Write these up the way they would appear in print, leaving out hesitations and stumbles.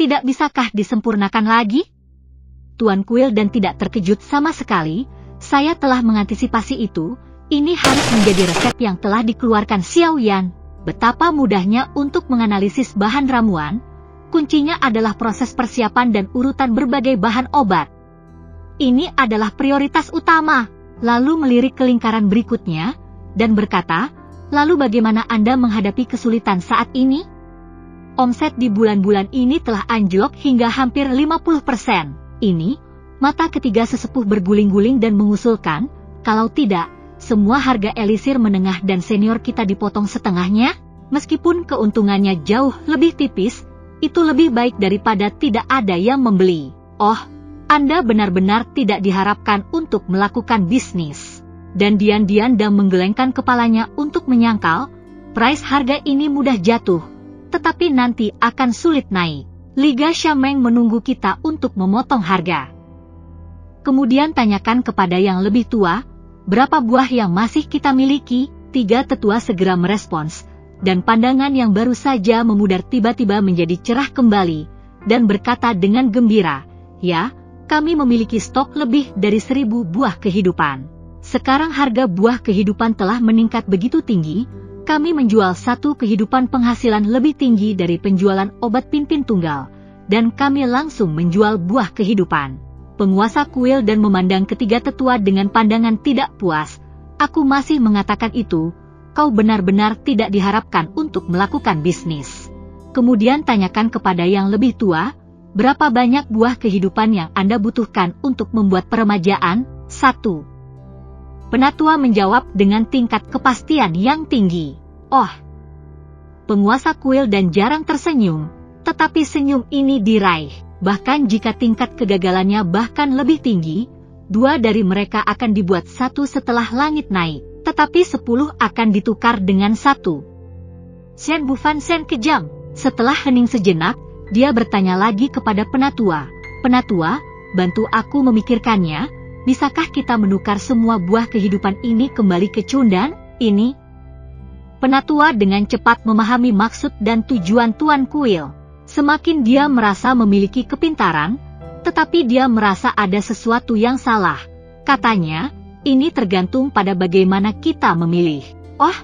Tidak bisakah disempurnakan lagi? Tuan Kuil dan tidak terkejut sama sekali. Saya telah mengantisipasi itu. Ini harus menjadi resep yang telah dikeluarkan Xiao Yan. Betapa mudahnya untuk menganalisis bahan ramuan. Kuncinya adalah proses persiapan dan urutan berbagai bahan obat. Ini adalah prioritas utama. Lalu melirik ke lingkaran berikutnya, dan berkata, lalu bagaimana Anda menghadapi kesulitan saat ini? Omset di bulan-bulan ini telah anjlok hingga hampir 50%. Ini, mata ketiga sesepuh berguling-guling dan mengusulkan, kalau tidak, semua harga elisir menengah dan senior kita dipotong setengahnya, meskipun keuntungannya jauh lebih tipis, itu lebih baik daripada tidak ada yang membeli. Oh, Anda benar-benar tidak diharapkan untuk melakukan bisnis. Dan Dian menggelengkan kepalanya untuk menyangkal, price harga ini mudah jatuh, tetapi nanti akan sulit naik. Liga Xiangmeng menunggu kita untuk memotong harga. Kemudian tanyakan kepada yang lebih tua, berapa buah yang masih kita miliki? 3 tetua segera merespons. Dan pandangan yang baru saja memudar tiba-tiba menjadi cerah kembali, dan berkata dengan gembira, ya, kami memiliki stok lebih dari 1000 buah kehidupan. Sekarang harga buah kehidupan telah meningkat begitu tinggi, kami menjual satu kehidupan penghasilan lebih tinggi dari penjualan obat pimpin tunggal, dan kami langsung menjual buah kehidupan. Penguasa kuil dan memandang ketiga tetua dengan pandangan tidak puas, aku masih mengatakan itu, kau benar-benar tidak diharapkan untuk melakukan bisnis. Kemudian tanyakan kepada yang lebih tua, berapa banyak buah kehidupan yang Anda butuhkan untuk membuat peremajaan? 1. Penatua menjawab dengan tingkat kepastian yang tinggi. Oh. Penguasa kuil dan jarang tersenyum, tetapi senyum ini diraih. Bahkan jika tingkat kegagalannya bahkan lebih tinggi, 2 dari mereka akan dibuat 1 setelah langit naik. Tetapi 10 akan ditukar dengan 1. Shen Bufan Shen kejam. Setelah hening sejenak, dia bertanya lagi kepada penatua. Penatua, bantu aku memikirkannya, bisakah kita menukar semua buah kehidupan ini kembali ke Cundan? Ini? Penatua dengan cepat memahami maksud dan tujuan Tuan Kuil. Semakin dia merasa memiliki kepintaran, tetapi dia merasa ada sesuatu yang salah. Katanya, ini tergantung pada bagaimana kita memilih. Oh,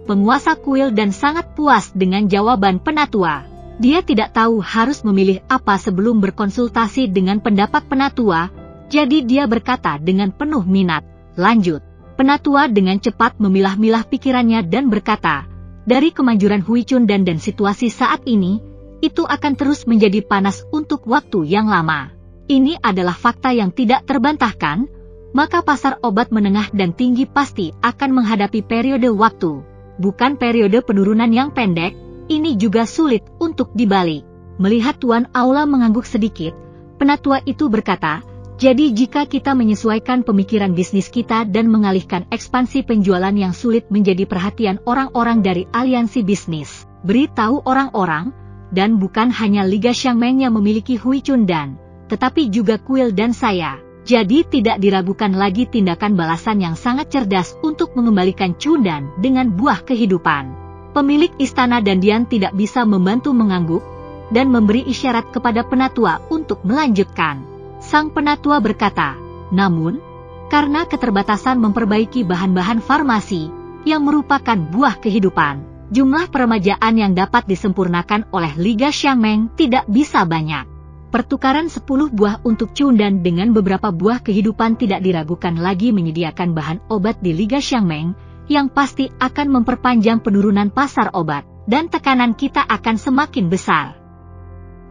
penguasa kuil dan sangat puas dengan jawaban penatua. Dia tidak tahu harus memilih apa sebelum berkonsultasi dengan pendapat penatua, jadi dia berkata dengan penuh minat, lanjut. Penatua dengan cepat memilah-milah pikirannya dan berkata, dari kemanjuran Hui Cundan dan situasi saat ini, itu akan terus menjadi panas untuk waktu yang lama. Ini adalah fakta yang tidak terbantahkan, maka pasar obat menengah dan tinggi pasti akan menghadapi periode waktu, bukan periode penurunan yang pendek. Ini juga sulit untuk dibalik. Melihat Tuan Aula mengangguk sedikit, penatua itu berkata, jadi jika kita menyesuaikan pemikiran bisnis kita dan mengalihkan ekspansi penjualan yang sulit menjadi perhatian orang-orang dari aliansi bisnis, beritahu orang-orang, dan bukan hanya Liga Xiangmeng yang memiliki Hui Cundan, tetapi juga kuil dan saya. Jadi tidak diragukan lagi tindakan balasan yang sangat cerdas untuk mengembalikan Cundan dengan buah kehidupan. Pemilik istana dan Dian tidak bisa membantu mengangguk, dan memberi isyarat kepada penatua untuk melanjutkan. Sang penatua berkata, namun, karena keterbatasan memperbaiki bahan-bahan farmasi, yang merupakan buah kehidupan, jumlah peremajaan yang dapat disempurnakan oleh Liga Xiangmeng tidak bisa banyak. Pertukaran 10 buah untuk Cundan dengan beberapa buah kehidupan tidak diragukan lagi menyediakan bahan obat di Liga Xiangmeng, yang pasti akan memperpanjang penurunan pasar obat, dan tekanan kita akan semakin besar.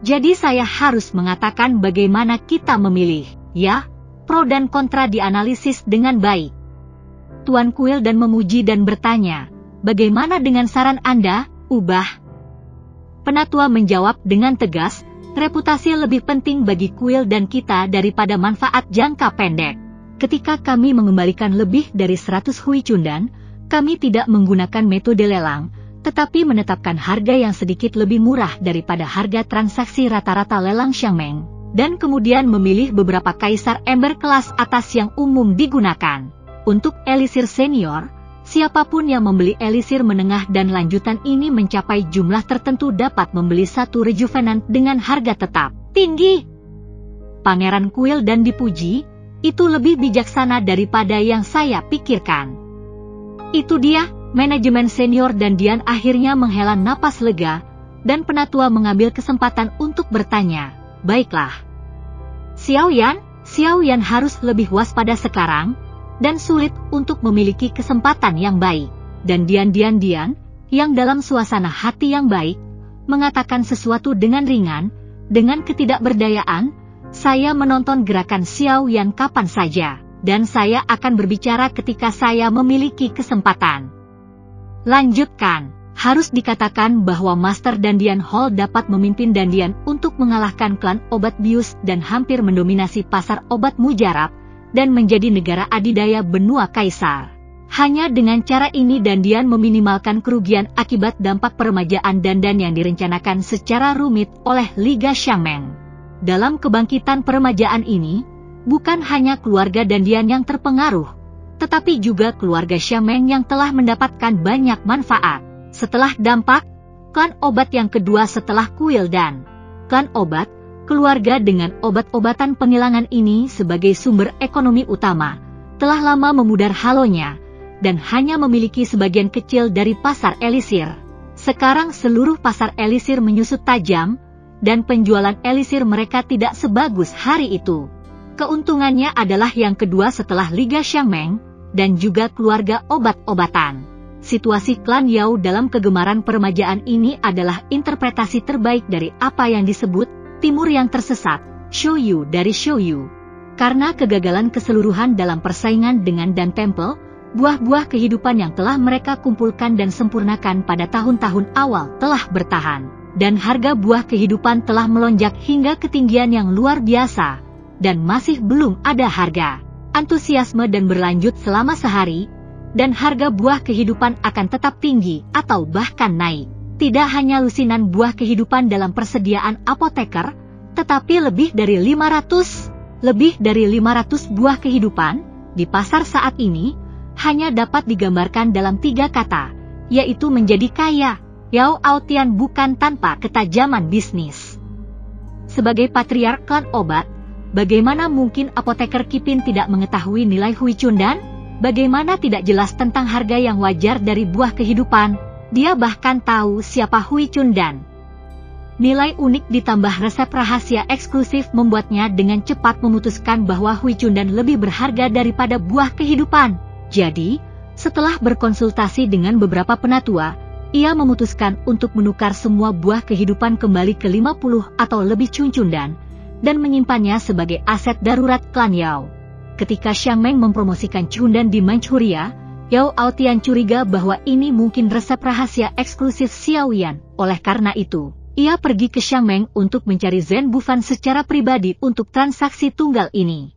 Jadi saya harus mengatakan bagaimana kita memilih, ya, pro dan kontra dianalisis dengan baik. Tuan Kuil dan memuji dan bertanya, bagaimana dengan saran Anda, ubah? Penatua menjawab dengan tegas, reputasi lebih penting bagi kuil dan kita daripada manfaat jangka pendek. Ketika kami mengembalikan lebih dari 100 Hui Cundan, kami tidak menggunakan metode lelang, tetapi menetapkan harga yang sedikit lebih murah daripada harga transaksi rata-rata lelang Xiangmeng, dan kemudian memilih beberapa kaisar ember kelas atas yang umum digunakan. Untuk elisir senior, Siapapun yang membeli elisir menengah dan lanjutan ini mencapai jumlah tertentu dapat membeli satu rejuvenant dengan harga tetap tinggi. Pangeran kuil dan dipuji, itu lebih bijaksana daripada yang saya pikirkan. Itu dia, manajemen senior dan Dian akhirnya menghela napas lega, dan penatua mengambil kesempatan untuk bertanya, baiklah. Xiao Yan harus lebih waspada sekarang, dan sulit untuk memiliki kesempatan yang baik. Dan Dian, yang dalam suasana hati yang baik, mengatakan sesuatu dengan ringan, dengan ketidakberdayaan, saya menonton gerakan Xiao Yan kapan saja, dan saya akan berbicara ketika saya memiliki kesempatan. Lanjutkan. Harus dikatakan bahwa Master Dandian Hall dapat memimpin Dandian untuk mengalahkan klan obat bius dan hampir mendominasi pasar obat mujarab, dan menjadi negara adidaya benua kaisar. Hanya dengan cara ini Dandian meminimalkan kerugian akibat dampak peremajaan Dandan yang direncanakan secara rumit oleh Liga Xiangmeng. Dalam kebangkitan peremajaan ini, bukan hanya keluarga Dandian yang terpengaruh, tetapi juga keluarga Xiangmeng yang telah mendapatkan banyak manfaat. Setelah dampak, klan obat yang kedua setelah kuil dan klan obat, keluarga dengan obat-obatan penghilangan ini sebagai sumber ekonomi utama, telah lama memudar halonya, dan hanya memiliki sebagian kecil dari pasar elisir. Sekarang seluruh pasar elisir menyusut tajam, dan penjualan elisir mereka tidak sebagus hari itu. Keuntungannya adalah yang kedua setelah Liga Xiangmeng, dan juga keluarga obat-obatan. Situasi klan Yao dalam kegemaran peremajaan ini adalah interpretasi terbaik dari apa yang disebut Timur yang tersesat, Shouyu dari Shouyu. Karena kegagalan keseluruhan dalam persaingan dengan Dan Temple, buah-buah kehidupan yang telah mereka kumpulkan dan sempurnakan pada tahun-tahun awal telah bertahan, dan harga buah kehidupan telah melonjak hingga ketinggian yang luar biasa, dan masih belum ada harga antusiasme dan berlanjut selama sehari, dan harga buah kehidupan akan tetap tinggi atau bahkan naik. Tidak hanya lusinan buah kehidupan dalam persediaan apoteker, tetapi lebih dari 500 buah kehidupan di pasar saat ini hanya dapat digambarkan dalam 3 kata, yaitu menjadi kaya. Yao Aotian bukan tanpa ketajaman bisnis. Sebagai patriark klan obat, bagaimana mungkin apoteker Kipin tidak mengetahui nilai Hui Chundan? Bagaimana tidak jelas tentang harga yang wajar dari buah kehidupan? Dia bahkan tahu siapa Hui Chundan. Nilai unik ditambah resep rahasia eksklusif membuatnya dengan cepat memutuskan bahwa Hui Chundan lebih berharga daripada buah kehidupan. Jadi, setelah berkonsultasi dengan beberapa penatua, ia memutuskan untuk menukar semua buah kehidupan kembali ke 50 atau lebih Chundan, dan menyimpannya sebagai aset darurat klan Yao. Ketika Xiangmeng mempromosikan Chundan di Manchuria, Yao Aotian curiga bahwa ini mungkin resep rahasia eksklusif Xiao Yan. Oleh karena itu, ia pergi ke Xiangmeng untuk mencari Zhen Bufan secara pribadi untuk transaksi tunggal ini.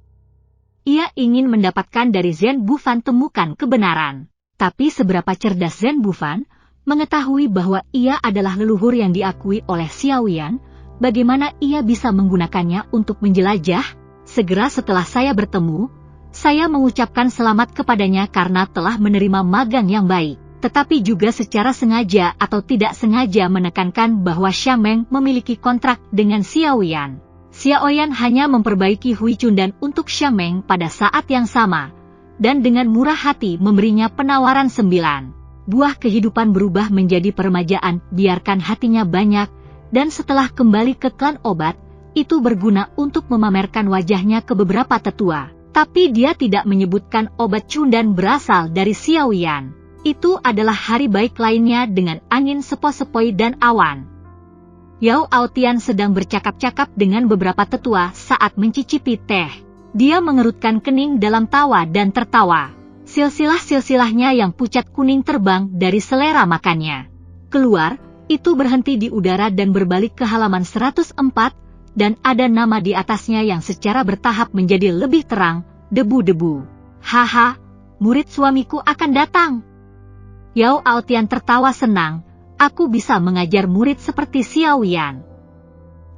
Ia ingin mendapatkan dari Zhen Bufan temukan kebenaran. Tapi seberapa cerdas Zhen Bufan, mengetahui bahwa ia adalah leluhur yang diakui oleh Xiao Yan, bagaimana ia bisa menggunakannya untuk menjelajah? Segera setelah saya bertemu, saya mengucapkan selamat kepadanya karena telah menerima magang yang baik, tetapi juga secara sengaja atau tidak sengaja menekankan bahwa Xiangmeng memiliki kontrak dengan Xiao Yan. Xiao Yan hanya memperbaiki Hui Chundan untuk Xiangmeng pada saat yang sama, dan dengan murah hati memberinya penawaran 9. Buah kehidupan berubah menjadi peremajaan, biarkan hatinya banyak, dan setelah kembali ke klan obat, itu berguna untuk memamerkan wajahnya ke beberapa tetua. Tapi dia tidak menyebutkan obat Chundan berasal dari Xiao Yan. Itu adalah hari baik lainnya dengan angin sepoi-sepoi dan awan. Yao Aotian sedang bercakap-cakap dengan beberapa tetua saat mencicipi teh. Dia mengerutkan kening dalam tawa dan tertawa. Silsilah-silsilahnya yang pucat kuning terbang dari selera makannya. Keluar, itu berhenti di udara dan berbalik ke halaman 104, dan ada nama di atasnya yang secara bertahap menjadi lebih terang, debu-debu. Haha, murid suamiku akan datang. Yao Aotian tertawa senang, aku bisa mengajar murid seperti Xiao Yan.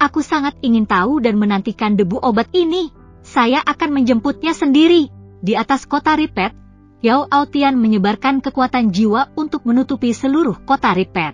Aku sangat ingin tahu dan menantikan debu obat ini. Saya akan menjemputnya sendiri. Di atas kota Ripet, Yao Aotian menyebarkan kekuatan jiwa untuk menutupi seluruh kota Ripet.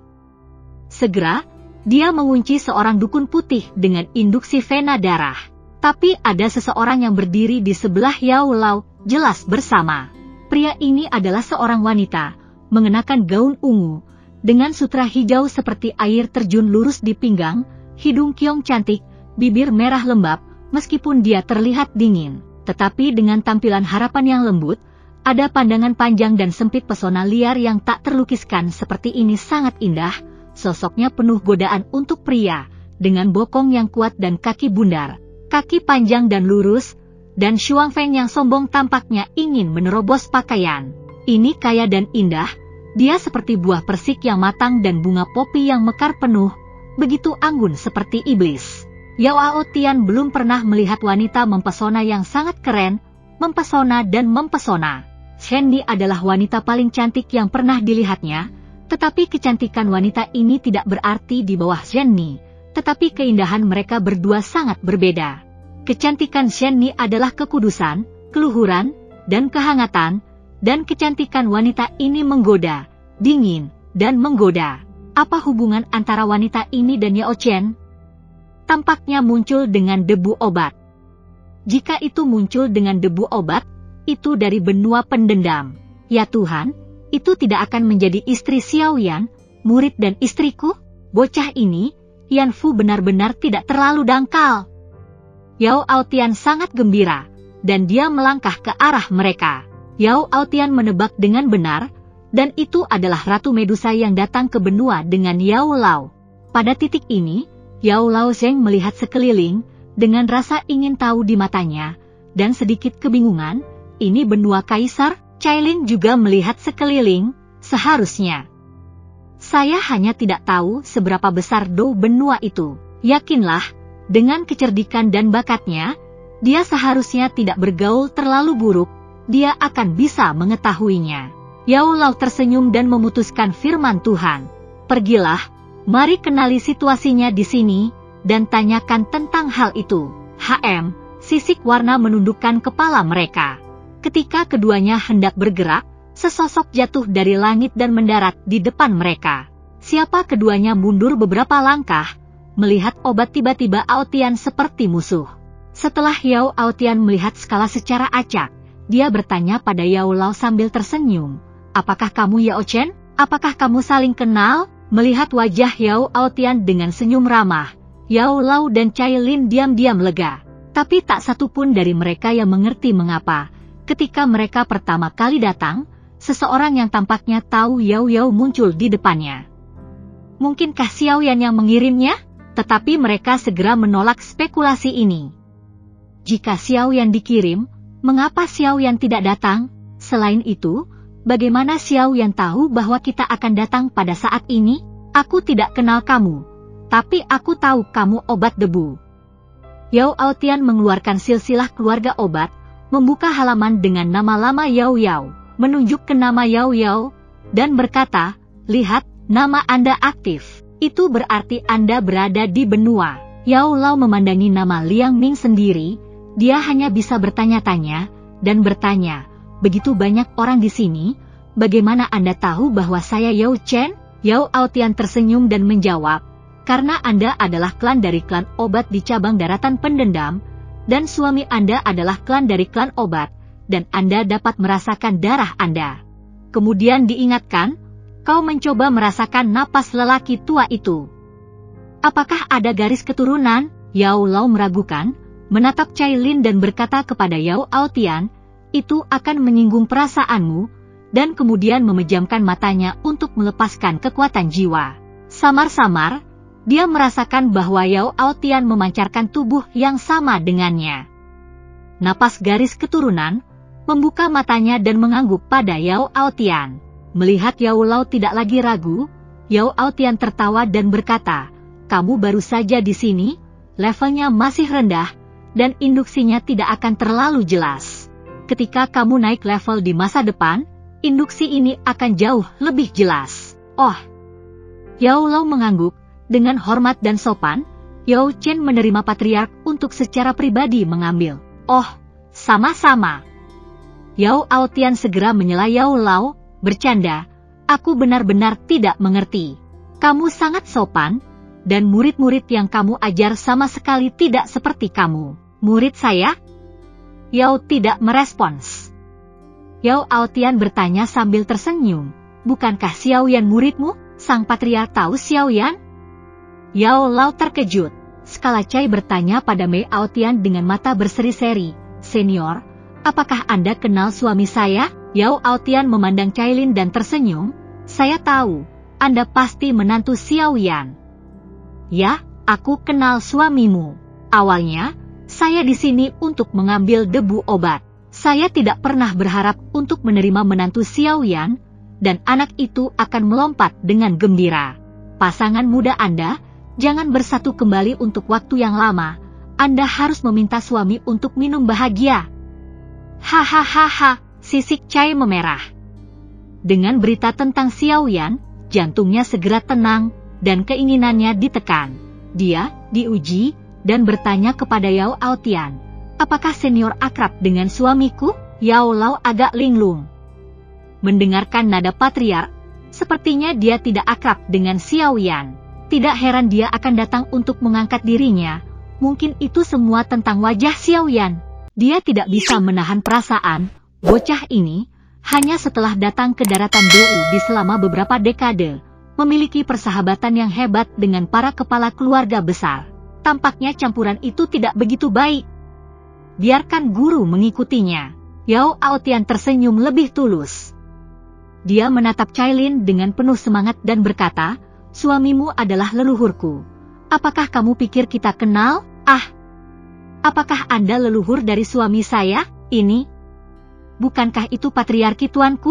Segera, dia mengunci seorang dukun putih dengan induksi vena darah. Tapi ada seseorang yang berdiri di sebelah Yao Lao, jelas bersama. Pria ini adalah seorang wanita, mengenakan gaun ungu, dengan sutra hijau seperti air terjun lurus di pinggang, hidung kiong cantik, bibir merah lembab, meskipun dia terlihat dingin. Tetapi dengan tampilan harapan yang lembut, ada pandangan panjang dan sempit pesona liar yang tak terlukiskan seperti ini sangat indah, sosoknya penuh godaan untuk pria, dengan bokong yang kuat dan kaki bundar, kaki panjang dan lurus, dan Shuang Feng yang sombong tampaknya ingin menerobos pakaian. Ini kaya dan indah, dia seperti buah persik yang matang dan bunga popi yang mekar penuh, begitu anggun seperti iblis. Yao Aotian belum pernah melihat wanita mempesona yang sangat keren, mempesona dan mempesona. Shen Ni adalah wanita paling cantik yang pernah dilihatnya, tetapi kecantikan wanita ini tidak berarti di bawah Shen Ni, tetapi keindahan mereka berdua sangat berbeda. Kecantikan Shen Ni adalah kekudusan, keluhuran, dan kehangatan, dan kecantikan wanita ini menggoda, dingin, dan menggoda. Apa hubungan antara wanita ini dan Yao Chen? Tampaknya muncul dengan debu obat. Jika itu muncul dengan debu obat, itu dari benua pendendam. Ya Tuhan, itu tidak akan menjadi istri Xiao Yan, murid dan istriku? Bocah ini, Yan Fu benar-benar tidak terlalu dangkal. Yao Aotian sangat gembira, dan dia melangkah ke arah mereka. Yao Aotian menebak dengan benar, dan itu adalah Ratu Medusa yang datang ke benua dengan Yao Lao. Pada titik ini, Yao Lao Zheng melihat sekeliling, dengan rasa ingin tahu di matanya, dan sedikit kebingungan. Ini benua kaisar? Cailin juga melihat sekeliling, seharusnya. Saya hanya tidak tahu seberapa besar Dou benua itu. Yakinlah, dengan kecerdikan dan bakatnya, dia seharusnya tidak bergaul terlalu buruk, dia akan bisa mengetahuinya. Yao Lao tersenyum dan memutuskan firman Tuhan. Pergilah, mari kenali situasinya di sini, dan tanyakan tentang hal itu. Sisik warna menundukkan kepala mereka. Ketika keduanya hendak bergerak, sesosok jatuh dari langit dan mendarat di depan mereka. Siapa keduanya mundur beberapa langkah, melihat obat tiba-tiba Aotian seperti musuh. Setelah Yao Aotian melihat skala secara acak, dia bertanya pada Yao Lao sambil tersenyum, "Apakah kamu Yao Chen? Apakah kamu saling kenal?" Melihat wajah Yao Aotian dengan senyum ramah, Yao Lao dan Cailin diam-diam lega. Tapi tak satu pun dari mereka yang mengerti mengapa. Ketika mereka pertama kali datang, seseorang yang tampaknya tahu Yao Yao muncul di depannya. Mungkinkah Xiao Yan yang mengirimnya? Tetapi mereka segera menolak spekulasi ini. Jika Xiao Yan dikirim, mengapa Xiao Yan tidak datang? Selain itu, bagaimana Xiao Yan tahu bahwa kita akan datang pada saat ini? Aku tidak kenal kamu, tapi aku tahu kamu obat debu. Yao Aotian mengeluarkan silsilah keluarga obat, membuka halaman dengan nama lama Yao Yao, menunjuk ke nama Yao Yao, dan berkata, "Lihat, nama Anda aktif. Itu berarti Anda berada di benua." Yao Lao memandangi nama Liang Ming sendiri, dia hanya bisa bertanya-tanya, dan bertanya, "Begitu banyak orang di sini, bagaimana Anda tahu bahwa saya Yao Chen?" Yao Aotian tersenyum dan menjawab, "Karena Anda adalah klan dari klan obat di cabang daratan pendendam, dan suami Anda adalah klan dari klan obat, dan Anda dapat merasakan darah Anda." Kemudian diingatkan, "Kau mencoba merasakan napas lelaki tua itu. Apakah ada garis keturunan?" Yao Lao meragukan, menatap Cailin dan berkata kepada Yao Aotian, "Itu akan menyinggung perasaanmu," dan kemudian memejamkan matanya untuk melepaskan kekuatan jiwa. Samar-samar, dia merasakan bahwa Yao Aotian memancarkan tubuh yang sama dengannya. Napas garis keturunan, membuka matanya dan mengangguk pada Yao Aotian. Melihat Yao Lao tidak lagi ragu, Yao Aotian tertawa dan berkata, "Kamu baru saja di sini, levelnya masih rendah, dan induksinya tidak akan terlalu jelas. Ketika kamu naik level di masa depan, induksi ini akan jauh lebih jelas." "Oh." Yao Lao mengangguk. Dengan hormat dan sopan, Yao Chen menerima patriark untuk secara pribadi mengambil. "Oh, sama-sama." Yao Aotian segera menyela Yao Lao, bercanda, aku benar-benar tidak mengerti. Kamu sangat sopan, dan murid-murid yang kamu ajar sama sekali tidak seperti kamu. Murid saya? Yao tidak merespons. Yao Aotian bertanya sambil tersenyum, bukankah Xiaoyan muridmu? Sang patriark tahu Xiaoyan? Yao Lao terkejut. Skala Cai bertanya pada Mei Aotian dengan mata berseri-seri, Senior, apakah Anda kenal suami saya? Yao Aotian memandang Cailin dan tersenyum, saya tahu, Anda pasti menantu Xiaoyan. Ya, aku kenal suamimu. Awalnya, saya di sini untuk mengambil debu obat. Saya tidak pernah berharap untuk menerima menantu Xiaoyan, dan anak itu akan melompat dengan gembira. Pasangan muda Anda, jangan bersatu kembali untuk waktu yang lama. Anda harus meminta suami untuk minum bahagia. Hahaha, sisik Cai memerah. Dengan berita tentang Xiaoyan, jantungnya segera tenang, dan keinginannya ditekan. Dia diuji, dan bertanya kepada Yao Aotian, apakah senior akrab dengan suamiku? Yao Lao agak linglung. Mendengarkan nada patriark, sepertinya dia tidak akrab dengan Xiaoyan. Tidak heran dia akan datang untuk mengangkat dirinya. Mungkin itu semua tentang wajah Xiaoyan. Dia tidak bisa menahan perasaan, bocah ini, hanya setelah datang ke daratan Dou di selama beberapa dekade, memiliki persahabatan yang hebat dengan para kepala keluarga besar. Tampaknya campuran itu tidak begitu baik. Biarkan guru mengikutinya. Yao Aotian tersenyum lebih tulus. Dia menatap Cailin dengan penuh semangat dan berkata, suamimu adalah leluhurku. Apakah kamu pikir kita kenal? Apakah Anda leluhur dari suami saya? Ini? Bukankah itu patriarki tuanku?